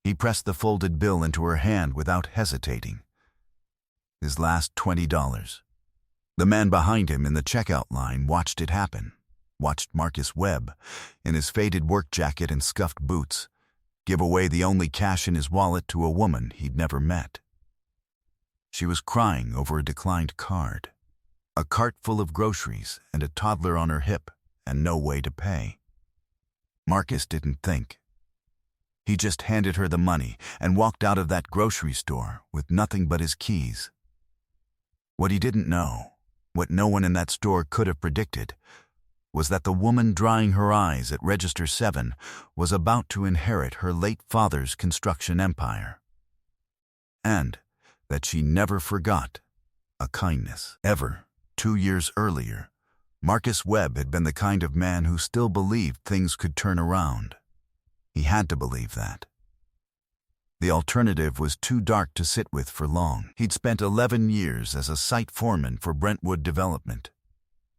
He pressed the folded bill into her hand without hesitating. His last $20. The man behind him in the checkout line watched it happen, watched Marcus Webb, in his faded work jacket and scuffed boots, give away the only cash in his wallet to a woman he'd never met. She was crying over a declined card, a cart full of groceries and a toddler on her hip, and no way to pay. Marcus didn't think. He just handed her the money and walked out of that grocery store with nothing but his keys. What he didn't know, what no one in that store could have predicted, was that the woman drying her eyes at Register 7 was about to inherit her late father's construction empire. And that she never forgot a kindness. Ever, 2 years earlier, Marcus Webb had been the kind of man who still believed things could turn around. He had to believe that. The alternative was too dark to sit with for long. He'd spent 11 years as a site foreman for Brentwood Development,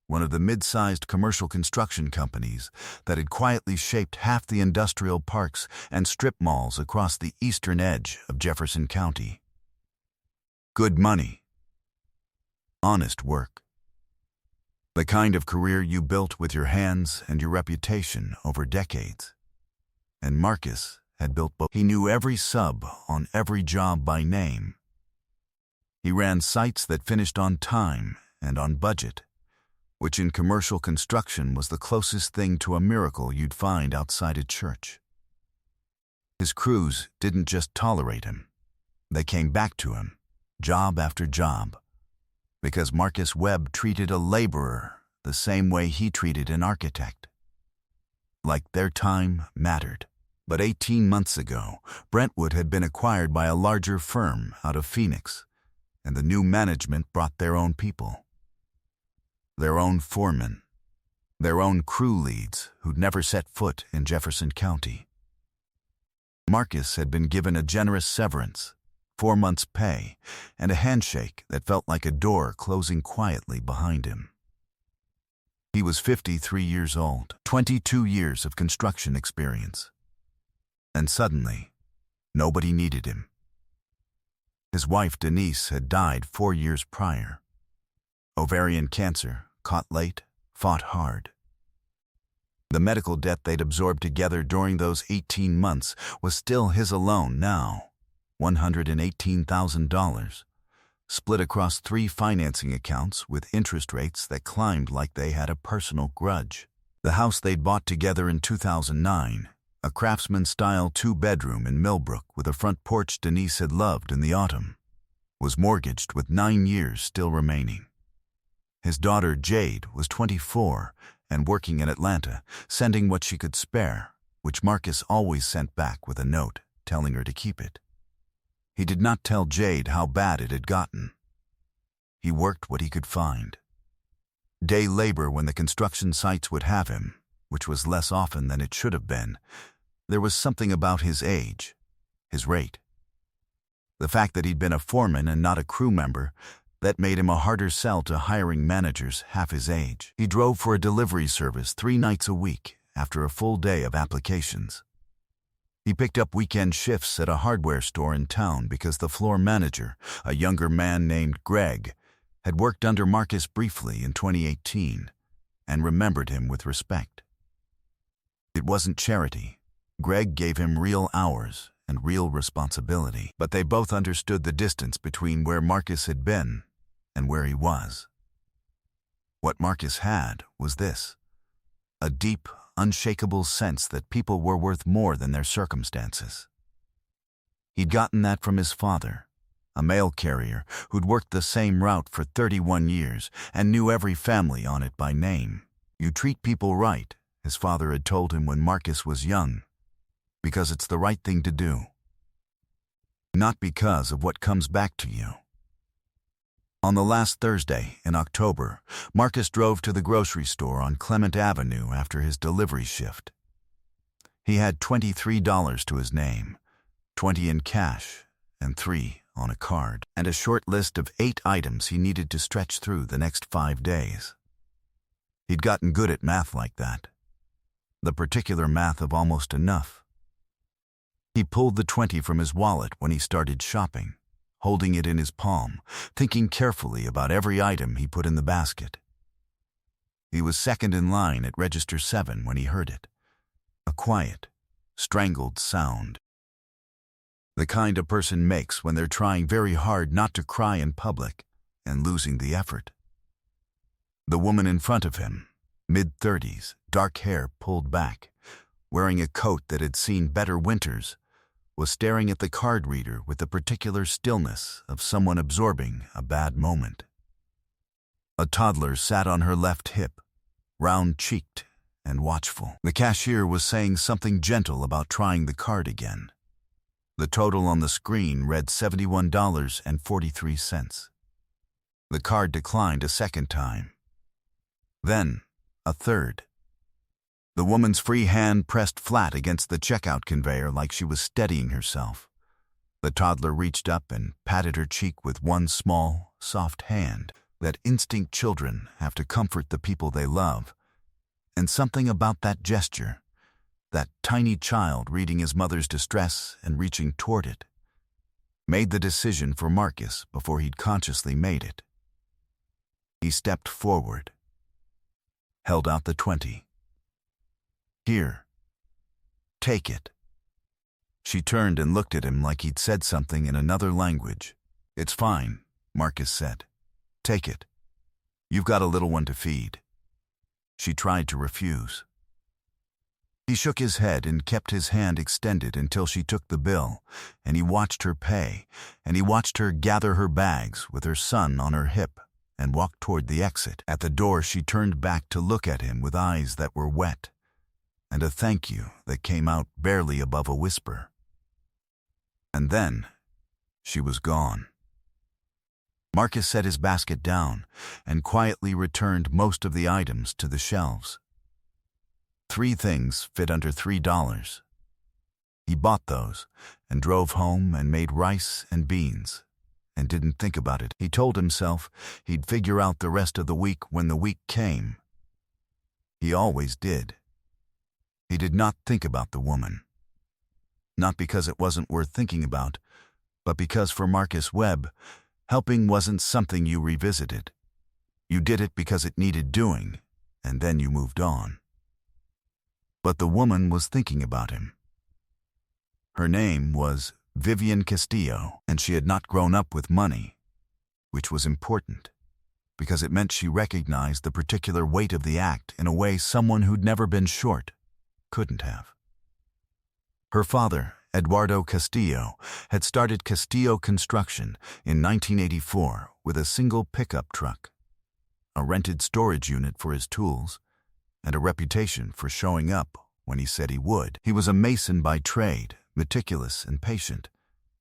one of the mid-sized commercial construction companies that had quietly shaped half the industrial parks and strip malls across the eastern edge of Jefferson County. Good money. Honest work. The kind of career you built with your hands and your reputation over decades. And Marcus had built both. He knew every sub on every job by name. He ran sites that finished on time and on budget, which in commercial construction was the closest thing to a miracle you'd find outside a church. His crews didn't just tolerate him. They came back to him, job after job, because Marcus Webb treated a laborer the same way he treated an architect. Like their time mattered. But 18 months ago, Brentwood had been acquired by a larger firm out of Phoenix, and the new management brought their own people. Their own foremen, their own crew leads who'd never set foot in Jefferson County. Marcus had been given a generous severance, 4 months' pay, and a handshake that felt like a door closing quietly behind him. He was 53 years old, 22 years of construction experience. And suddenly, nobody needed him. His wife, Denise, had died 4 years prior. Ovarian cancer, caught late, fought hard. The medical debt they'd absorbed together during those 18 months was still his alone now, $118,000, split across 3 financing accounts with interest rates that climbed like they had a personal grudge. The house they'd bought together in 2009, a craftsman-style 2-bedroom in Millbrook with a front porch Denise had loved in the autumn, was mortgaged with 9 years still remaining. His daughter Jade was 24 and working in Atlanta, sending what she could spare, which Marcus always sent back with a note telling her to keep it. He did not tell Jade how bad it had gotten. He worked what he could find. Day labor when the construction sites would have him, which was less often than it should have been. There was something about his age, his rate. The fact that he'd been a foreman and not a crew member, that made him a harder sell to hiring managers half his age. He drove for a delivery service 3 nights a week after a full day of applications. He picked up weekend shifts at a hardware store in town because the floor manager, a younger man named Greg, had worked under Marcus briefly in 2018 and remembered him with respect. It wasn't charity. Greg gave him real hours and real responsibility, but they both understood the distance between where Marcus had been and where he was. What Marcus had was this: a deep, unshakable sense that people were worth more than their circumstances. He'd gotten that from his father, a mail carrier who'd worked the same route for 31 years and knew every family on it by name. You treat people right, his father had told him when Marcus was young, because it's the right thing to do, not because of what comes back to you. On the last Thursday in October, Marcus drove to the grocery store on Clement Avenue after his delivery shift. He had $23 to his name, 20 in cash and 3 on a card, and a short list of 8 items he needed to stretch through the next 5 days. He'd gotten good at math like that, the particular math of almost enough. He pulled the 20 from his wallet when he started shopping, holding it in his palm, thinking carefully about every item he put in the basket. He was second in line at register 7 when he heard it. A quiet, strangled sound. The kind a person makes when they're trying very hard not to cry in public and losing the effort. The woman in front of him, mid-30s, dark hair pulled back, wearing a coat that had seen better winters, was staring at the card reader with the particular stillness of someone absorbing a bad moment. A toddler sat on her left hip, round-cheeked and watchful. The cashier was saying something gentle about trying the card again. The total on the screen read $71.43. The card declined a second time. Then, a third. The woman's free hand pressed flat against the checkout conveyor like she was steadying herself. The toddler reached up and patted her cheek with one small, soft hand. That instinct children have to comfort the people they love. And something about that gesture, that tiny child reading his mother's distress and reaching toward it, made the decision for Marcus before he'd consciously made it. He stepped forward, held out the 20. Here. Take it. She turned and looked at him like he'd said something in another language. It's fine, Marcus said. Take it. You've got a little one to feed. She tried to refuse. He shook his head and kept his hand extended until she took the bill, and he watched her pay, and he watched her gather her bags with her son on her hip and walk toward the exit. At the door, she turned back to look at him with eyes that were wet, and a thank you that came out barely above a whisper. And then, she was gone. Marcus set his basket down and quietly returned most of the items to the shelves. 3 things fit under $3. He bought those and drove home and made rice and beans and didn't think about it. He told himself he'd figure out the rest of the week when the week came. He always did. He did not think about the woman. Not because it wasn't worth thinking about, but because for Marcus Webb, helping wasn't something you revisited. You did it because it needed doing, and then you moved on. But the woman was thinking about him. Her name was Vivian Castillo, and she had not grown up with money, which was important, because it meant she recognized the particular weight of the act in a way someone who'd never been short couldn't have. Her father, Eduardo Castillo, had started Castillo Construction in 1984 with a single pickup truck, a rented storage unit for his tools, and a reputation for showing up when he said he would. He was a mason by trade, meticulous and patient,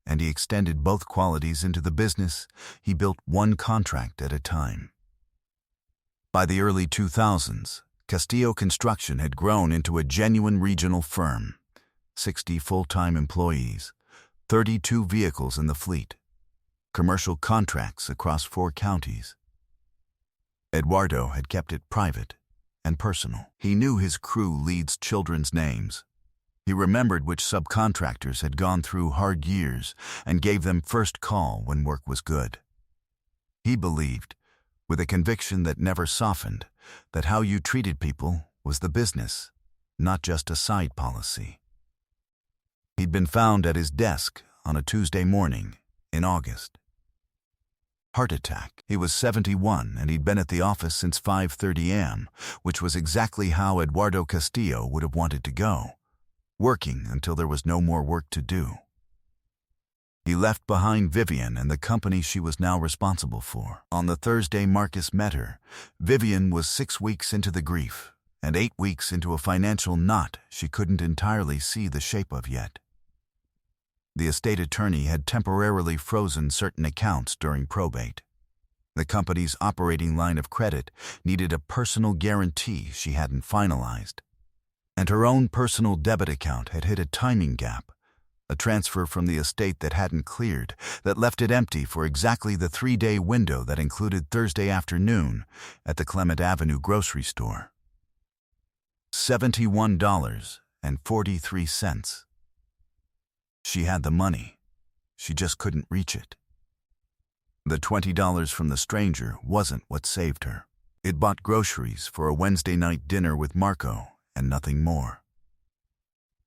and he extended both qualities into the business. He built one contract at a time. By the early 2000s, Castillo Construction had grown into a genuine regional firm. 60 full-time employees, 32 vehicles in the fleet, commercial contracts across 4 counties. Eduardo had kept it private and personal. He knew his crew leads' children's names. He remembered which subcontractors had gone through hard years and gave them first call when work was good. He believed, with a conviction that never softened, that how you treated people was the business, not just a side policy. He'd been found at his desk on a Tuesday morning in August. Heart attack. He was 71 and he'd been at the office since 5:30 a.m., which was exactly how Eduardo Castillo would have wanted to go, working until there was no more work to do. He left behind Vivian and the company she was now responsible for. On the Thursday Marcus met her, Vivian was 6 weeks into the grief and 8 weeks into a financial knot she couldn't entirely see the shape of yet. The estate attorney had temporarily frozen certain accounts during probate. The company's operating line of credit needed a personal guarantee she hadn't finalized. And her own personal debit account had hit a timing gap, a transfer from the estate that hadn't cleared, that left it empty for exactly the 3-day window that included Thursday afternoon at the Clement Avenue grocery store. $71.43. She had the money. She just couldn't reach it. The $20 from the stranger wasn't what saved her. It bought groceries for a Wednesday night dinner with Marco and nothing more.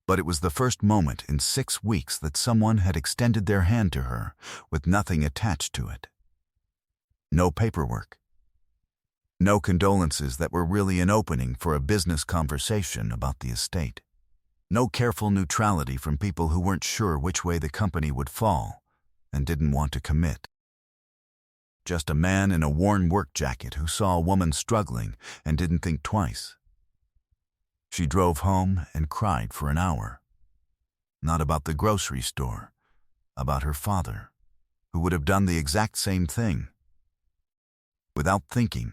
But it was the first moment in 6 weeks that someone had extended their hand to her with nothing attached to it. No paperwork. No condolences that were really an opening for a business conversation about the estate. No careful neutrality from people who weren't sure which way the company would fall and didn't want to commit. Just a man in a worn work jacket who saw a woman struggling and didn't think twice. She drove home and cried for an hour. Not about the grocery store, about her father, who would have done the exact same thing. Without thinking,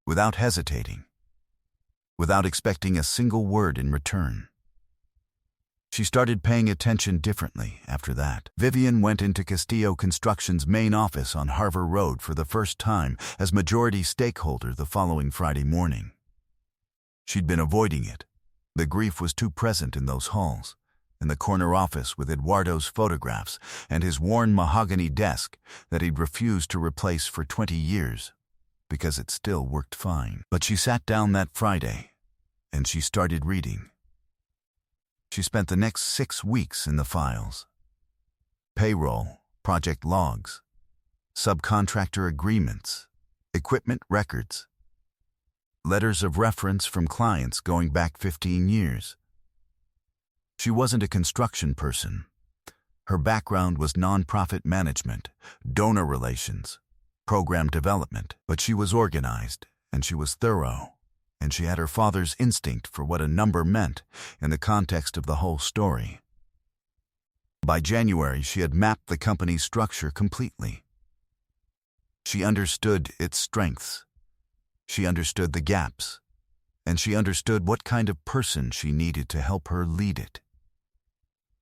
without hesitating, without expecting a single word in return. She started paying attention differently after that. Vivian went into Castillo Construction's main office on Harvard Road for the first time as majority stakeholder the following Friday morning. She'd been avoiding it. The grief was too present in those halls, in the corner office with Eduardo's photographs and his worn mahogany desk that he'd refused to replace for 20 years because it still worked fine. But she sat down that Friday and she started reading. She spent the next 6 weeks in the files. Payroll, project logs, subcontractor agreements, equipment records, letters of reference from clients going back 15 years. She wasn't a construction person. Her background was nonprofit management, donor relations, program development, but she was organized and she was thorough. And she had her father's instinct for what a number meant in the context of the whole story. By January, she had mapped the company's structure completely. She understood its strengths. She understood the gaps. And she understood what kind of person she needed to help her lead it.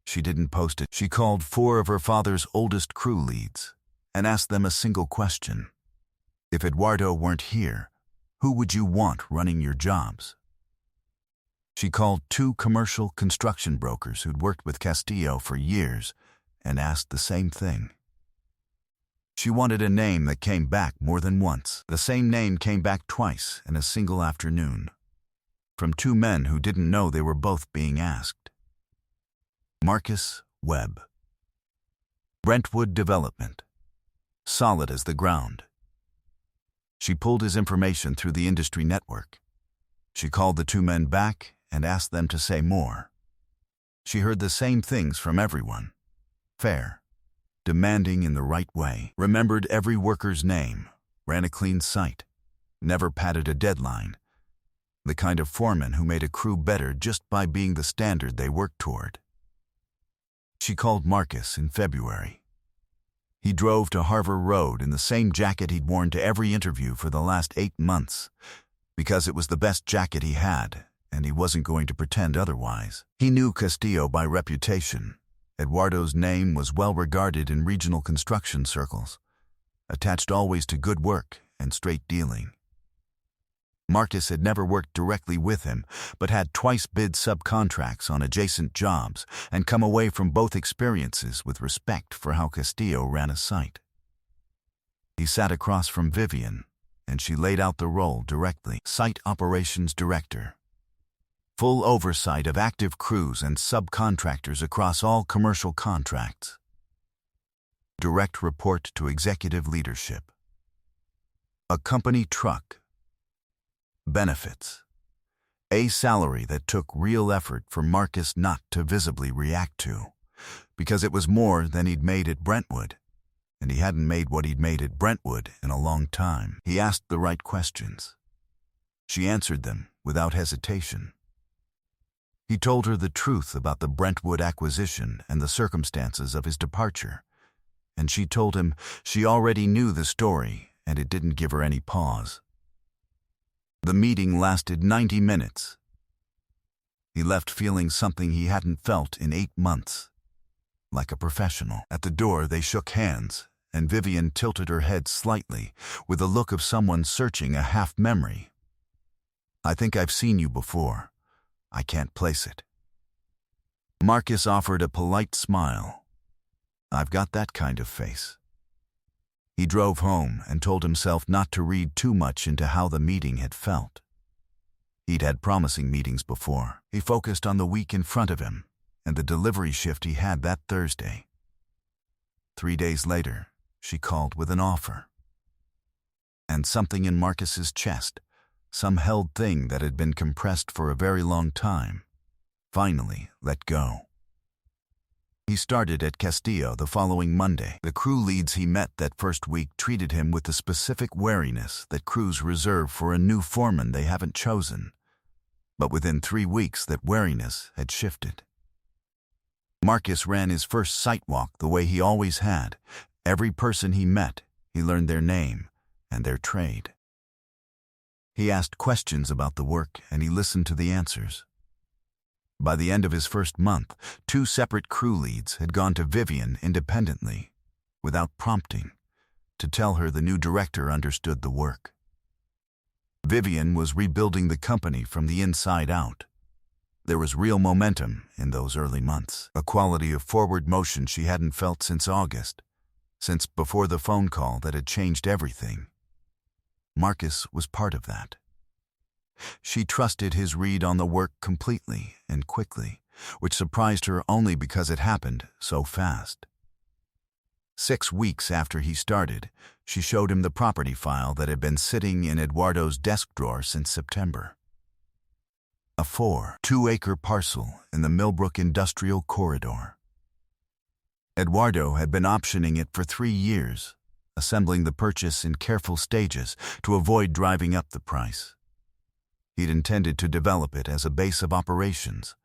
She didn't post it. She called 4 of her father's oldest crew leads and asked them a single question. If Eduardo weren't here, who would you want running your jobs? She called 2 commercial construction brokers who'd worked with Castillo for years and asked the same thing. She wanted a name that came back more than once. The same name came back twice in a single afternoon, from 2 men who didn't know they were both being asked. Marcus Webb. Brentwood Development. Solid as the ground. She pulled his information through the industry network. She called the 2 men back and asked them to say more. She heard the same things from everyone. Fair, demanding in the right way, remembered every worker's name, ran a clean site, never padded a deadline, the kind of foreman who made a crew better just by being the standard they worked toward. She called Marcus in February. He drove to Harvard Road in the same jacket he'd worn to every interview for the last 8 months, because it was the best jacket he had, and he wasn't going to pretend otherwise. He knew Castillo by reputation. Eduardo's name was well regarded in regional construction circles, attached always to good work and straight dealing. Marcus had never worked directly with him, but had twice bid subcontracts on adjacent jobs and come away from both experiences with respect for how Castillo ran a site. He sat across from Vivian, and she laid out the role directly. Site Operations Director. Full oversight of active crews and subcontractors across all commercial contracts. Direct report to executive leadership. A company truck. Benefits. A salary that took real effort for Marcus not to visibly react to, because it was more than he'd made at Brentwood, and he hadn't made what he'd made at Brentwood in a long time. He asked the right questions. She answered them without hesitation. He told her the truth about the Brentwood acquisition and the circumstances of his departure, and she told him she already knew the story and it didn't give her any pause. The meeting lasted 90 minutes. He left feeling something he hadn't felt in 8 months, like a professional. At the door, they shook hands, and Vivian tilted her head slightly with the look of someone searching a half-memory. I think I've seen you before. I can't place it. Marcus offered a polite smile. "I've got that kind of face." He drove home and told himself not to read too much into how the meeting had felt. He'd had promising meetings before. He focused on the week in front of him and the delivery shift he had that Thursday. 3 days later, she called with an offer. And something in Marcus's chest, some held thing that had been compressed for a very long time, finally let go. He started at Castillo the following Monday. The crew leads he met that first week treated him with the specific wariness that crews reserve for a new foreman they haven't chosen. But within 3 weeks, that wariness had shifted. Marcus ran his first site walk the way he always had. Every person he met, he learned their name and their trade. He asked questions about the work and he listened to the answers. By the end of his first month, 2 separate crew leads had gone to Vivian independently, without prompting, to tell her the new director understood the work. Vivian was rebuilding the company from the inside out. There was real momentum in those early months, a quality of forward motion she hadn't felt since August, since before the phone call that had changed everything. Marcus was part of that. She trusted his read on the work completely and quickly, which surprised her only because it happened so fast. 6 weeks after he started, she showed him the property file that had been sitting in Eduardo's desk drawer since September. A 2-acre parcel in the Millbrook Industrial Corridor. Eduardo had been optioning it for 3 years, assembling the purchase in careful stages to avoid driving up the price. He'd intended to develop it as a base of operations,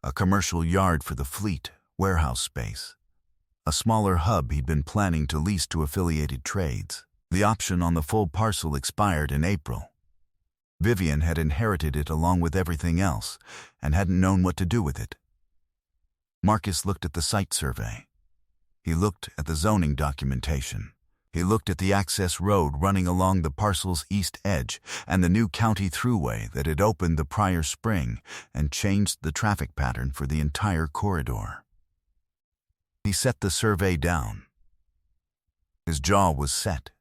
a commercial yard for the fleet, warehouse space, a smaller hub he'd been planning to lease to affiliated trades. The option on the full parcel expired in April. Vivian had inherited it along with everything else and hadn't known what to do with it. Marcus looked at the site survey. He looked at the zoning documentation. He looked at the access road running along the parcel's east edge and the new county thruway that had opened the prior spring and changed the traffic pattern for the entire corridor. He set the survey down. His jaw was set,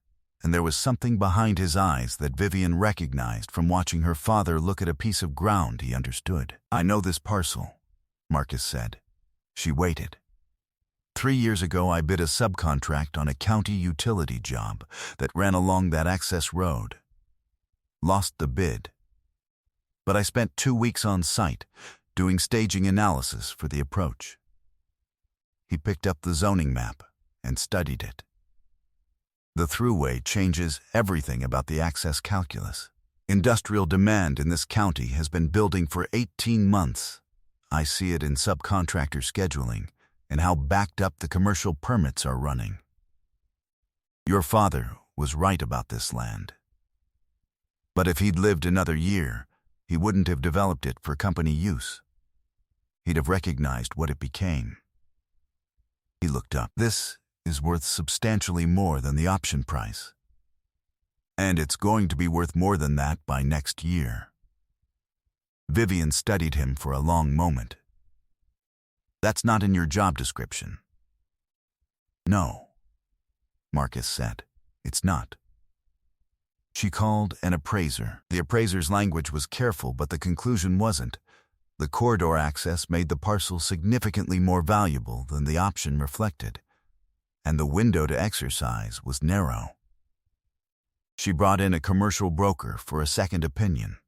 and there was something behind his eyes that Vivian recognized from watching her father look at a piece of ground he understood. "I know this parcel," Marcus said. She waited. 3 years ago, I bid a subcontract on a county utility job that ran along that access road. Lost the bid. But I spent 2 weeks on site, doing staging analysis for the approach. He picked up the zoning map and studied it. The thruway changes everything about the access calculus. Industrial demand in this county has been building for 18 months. I see it in subcontractor scheduling and how backed up the commercial permits are running. Your father was right about this land. But if he'd lived another year, he wouldn't have developed it for company use. He'd have recognized what it became. He looked up. This is worth substantially more than the option price. And it's going to be worth more than that by next year. Vivian studied him for a long moment. That's not in your job description. No, Marcus said. It's not. She called an appraiser. The appraiser's language was careful, but the conclusion wasn't. The corridor access made the parcel significantly more valuable than the option reflected, and the window to exercise was narrow. She brought in a commercial broker for a second opinion.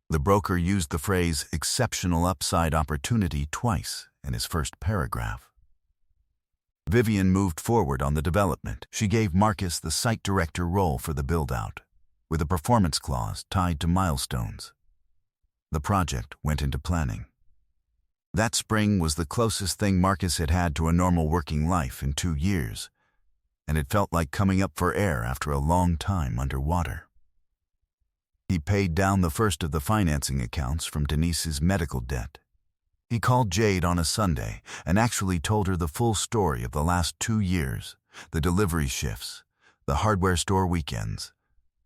The broker used the phrase exceptional upside opportunity twice in his first paragraph. Vivian moved forward on the development. She gave Marcus the site director role for the build-out, with a performance clause tied to milestones. The project went into planning. That spring was the closest thing Marcus had had to a normal working life in 2 years, and it felt like coming up for air after a long time underwater. He paid down the first of the financing accounts from Denise's medical debt. He called Jade on a Sunday and actually told her the full story of the last 2 years, the delivery shifts, the hardware store weekends,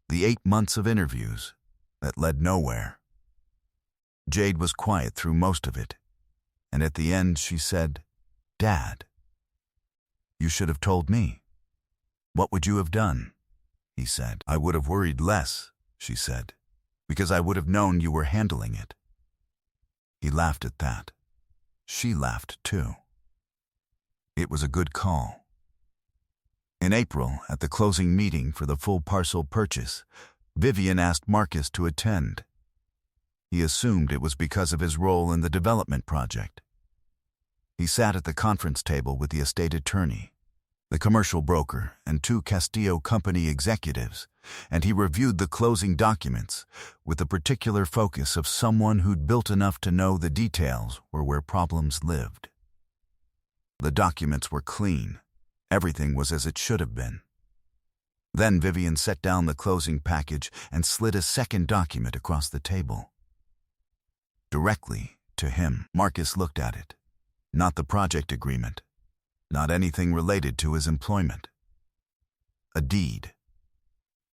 the 8 months of interviews that led nowhere. Jade was quiet through most of it, And at the end she said, "Dad, you should have told me. What would you have done?" He said. "I would have worried less," she said, "because I would have known you were handling it." He laughed at that. She laughed too. It was a good call. In April, at the closing meeting for the full parcel purchase, Vivian asked Marcus to attend. He assumed it was because of his role in the development project. He sat at the conference table with the estate attorney, the commercial broker, and 2 Castillo company executives, and he reviewed the closing documents with the particular focus of someone who'd built enough to know the details were where problems lived. The documents were clean. Everything was as it should have been. Then Vivian set down the closing package and slid a second document across the table. Directly to him, Marcus looked at it. Not the project agreement. Not anything related to his employment. A deed.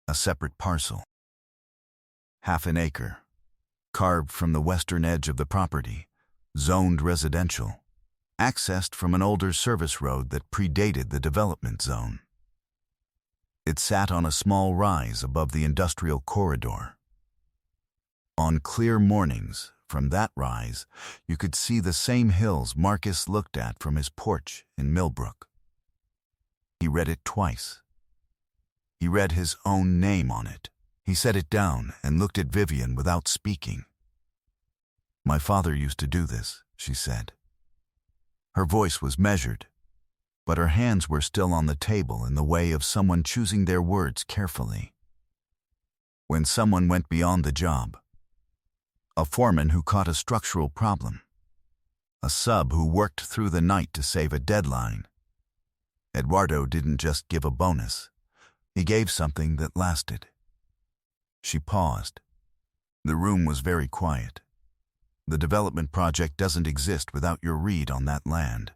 A separate parcel. Half an acre. Carved from the western edge of the property. Zoned residential. Accessed from an older service road that predated the development zone. It sat on a small rise above the industrial corridor. On clear mornings, from that rise, you could see the same hills Marcus looked at from his porch in Millbrook. He read it twice. He read his own name on it. He set it down and looked at Vivian without speaking. "My father used to do this," she said. Her voice was measured, but her hands were still on the table in the way of someone choosing their words carefully. When someone went beyond the job. A foreman who caught a structural problem. A sub who worked through the night to save a deadline. Eduardo didn't just give a bonus. He gave something that lasted. She paused. The room was very quiet. The development project doesn't exist without your read on that land.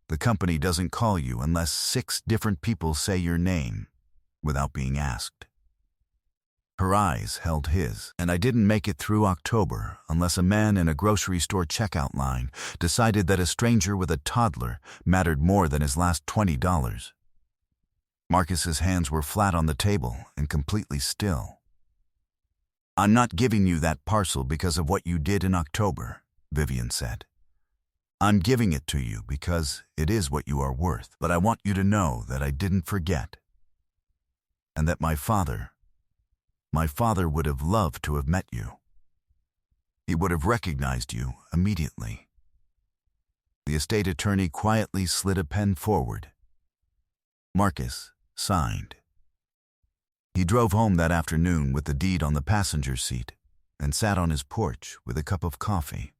The company doesn't call you unless 6 different people say your name without being asked. Her eyes held his, and I didn't make it through October unless a man in a grocery store checkout line decided that a stranger with a toddler mattered more than his last $20. Marcus's hands were flat on the table and completely still. "I'm not giving you that parcel because of what you did in October," Vivian said. "I'm giving it to you because it is what you are worth, but I want you to know that I didn't forget. And that my father would have loved to have met you. He would have recognized you immediately." The estate attorney quietly slid a pen forward. Marcus signed. He drove home that afternoon with the deed on the passenger seat and sat on his porch with a cup of coffee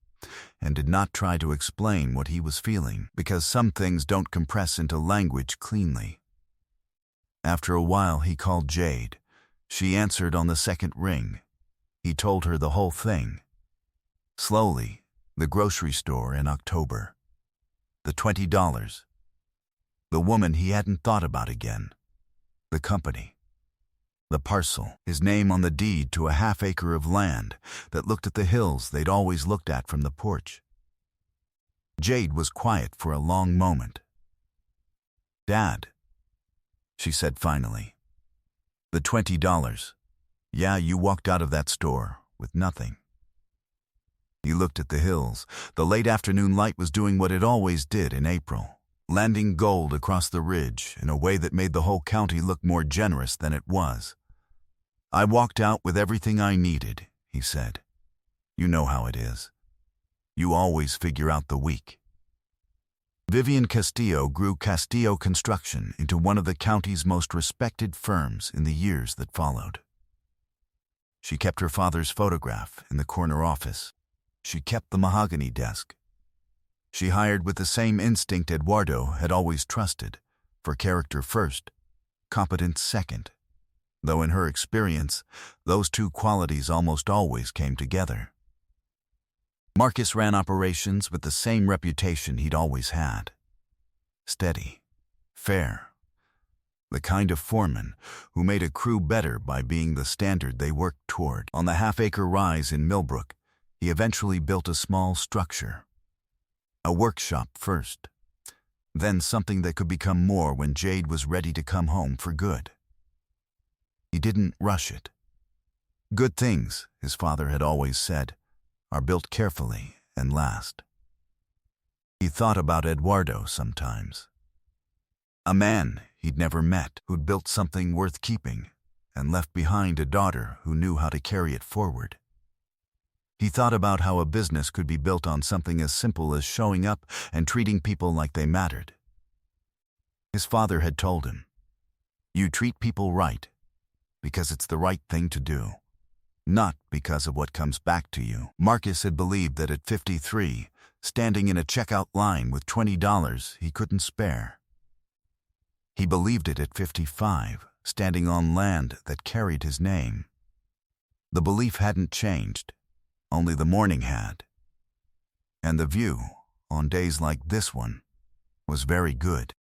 and did not try to explain what he was feeling because some things don't compress into language cleanly. After a while he called Jade. She answered on the second ring. He told her the whole thing. Slowly, the grocery store in October. The $20. The woman he hadn't thought about again. The company. The parcel, his name on the deed to a half-acre of land that looked at the hills they'd always looked at from the porch. Jade was quiet for a long moment. "Dad," she said finally. "The $20. Yeah, you walked out of that store with nothing." He looked at the hills. The late afternoon light was doing what it always did in April, landing gold across the ridge in a way that made the whole county look more generous than it was. "I walked out with everything I needed," he said. "You know how it is. You always figure out the weak." Vivian Castillo grew Castillo Construction into one of the county's most respected firms in the years that followed. She kept her father's photograph in the corner office. She kept the mahogany desk. She hired with the same instinct Eduardo had always trusted, for character first, competence second, though in her experience, those 2 qualities almost always came together. Marcus ran operations with the same reputation he'd always had. Steady, fair, the kind of foreman who made a crew better by being the standard they worked toward. On the half-acre rise in Millbrook, he eventually built a small structure. A workshop first, then something that could become more when Jade was ready to come home for good. He didn't rush it. Good things, his father had always said, are built carefully and last. He thought about Eduardo sometimes. A man he'd never met who'd built something worth keeping and left behind a daughter who knew how to carry it forward. He thought about how a business could be built on something as simple as showing up and treating people like they mattered. His father had told him, "You treat people right because it's the right thing to do, not because of what comes back to you." Marcus had believed that at 53, standing in a checkout line with $20 he couldn't spare. He believed it at 55, standing on land that carried his name. The belief hadn't changed, only the morning had. And the view, on days like this one, was very good.